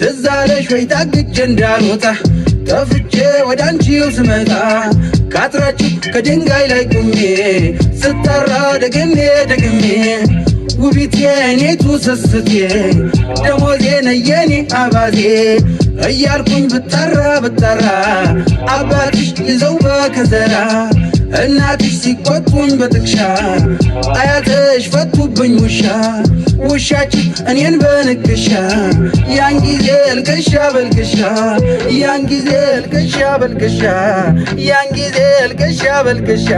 ትዛለሽ ወይ ታግቼ እንዳልወጣ ጠፍቼ ወደ አንቺው ስመጣ ካጥራችሁ ከድንጋይ ላይ ቁሜ ስጠራ ደግሜ ደግሜ ውቢቴ እኔቱ ስስቴ ደሞዜ ነየኔ አባዜ እያልኩኝ ብጠራ አባትሽ ይዘው በከዘራ እናትሽ ሲቆጡኝ በጥቅሻ አያትሽ ፈቱብኝ ውሻችን እኔን በንክሻ ያን ጊዜ ልቅሻ በልቅሻ ያን ጊዜ ልቅሻ በልቅሻ ያን ጊዜ ልቅሻ በልቅሻ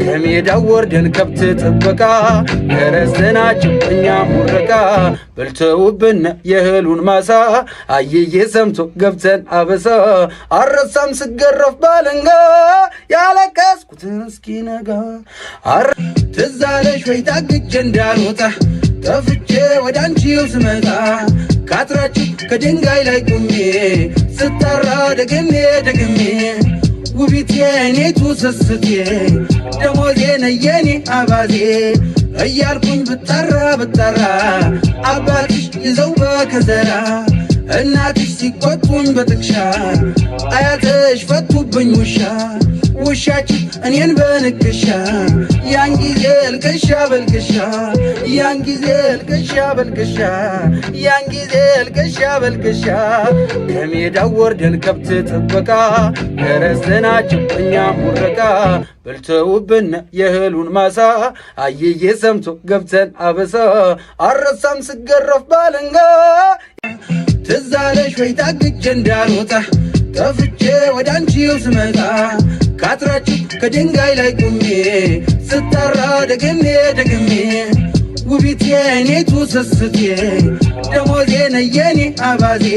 ከሜዳው ወርደን ከብት ጥበቃ ደረስናቸው እኛ ሙረቃ በልተውብን የእህሉን ማሳ አየዬ ሰምቶ ገብተን አበሳ አረሳም ስገረፍ ባለንጋ ያለቀስኩትን እስኪነጋ ትዛለሽ ወይ ታግቼ እንዳልወጣ ጠፍቼ ወደ አንቺው ስመጣ ካጥራችሁ ከድንጋይ ላይ ቁሜ ስጠራ ደግሜ ደግሜ ውቢቴ እኔቱ ስስቴ ደሞዜ ነየኔ አባዜ እያልኩኝ ብጠራ አባትሽ ይዘው በከዘራ እናትሽ ሲቆጡኝ በጥቅሻ አያትሽ ፈቱብኝ ውሻችን እኔን በንክሻ ያን ጊዜ ልቅሻ በልቅሻ ያን ጊዜ ልቅሻ በልቅሻ ያን ጊዜ ልቅሻ በልቅሻ ከሜዳው ወርደን ከብት ጥበቃ ደረስናቸው እኛ ሙረቃ በልተውብን የእህሉን ማሳ አየዬ ሰምቶ ገብተን አበሳ አረሳም ስገረፍ ባለንጋ ትዛለሽ ወይ ታግቼ እንዳልወጣ ጠፍቼ ወደ አንቺው ስመጣ ካጥራችሁ ከድንጋይ ላይ ቁሜ ስጠራ ደግሜ ደግሜ ውቢቴ እኔቱ ስስቴ ደሞዜ ነየኔ አባዜ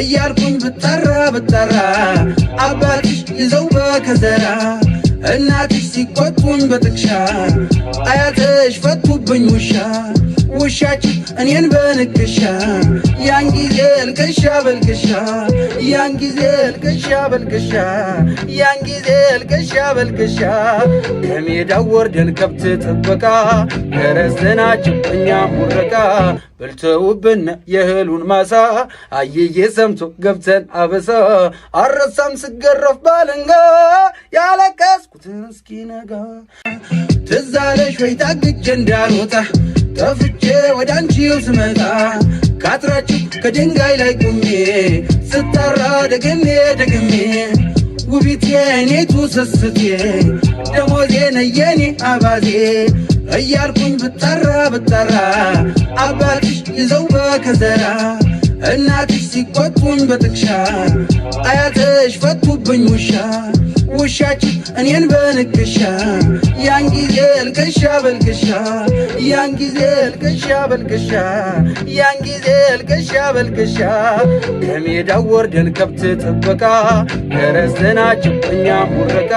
እያልኩኝ ብጠራ አባትሽ ይዘው በከዘራ እናትሽ ሲቆጡኝ በጥቅሻ አያትሽ ፈቱብኝ ውሻችን እኔን በንክሻ ያን ጊዜ ልቅሻ በልቅሻ ያን ጊዜ ልቅሻ በልቅሻ ያን ጊዜ ልቅሻ በልቅሻ ከሜዳው ወርደን ከብት ጥበቃ ደረስናቸው እኛ ሙረቃ በልተውብን የእህሉን ማሳ አየዬ ሰምቶ ገብተን አበሳ አረሳም ስገረፍ ባለንጋ ያለቀስኩትን እስኪነጋ ትዛለሽ ወይ ታግቼ እንዳልወጣ ጠፍቼ ወደ አንቺው ስመጣ ካጥራችሁ ከድንጋይ ላይ ቁሜ ስጠራ ደግሜ ደግሜ ውቢቴ እኔቱ ስስቴ ደሞዜ ነየኔ አባዜ እያልኩኝ ብጠራ አባትሽ ይዘው በከዘራ እናትሽ ሲቆጡኝ በጥቅሻ አያትሽ ፈቱብኝ ውሻችን እኔን በንክሻ ያን ጊዜ ልቅሻ በልቅሻ ያን ጊዜ ልቅሻ በልቅሻ ያን ጊዜ ልቅሻ በልቅሻ ከሜዳው ወርደን ከብት ጥበቃ ደረስናቸው እኛ ሙረቃ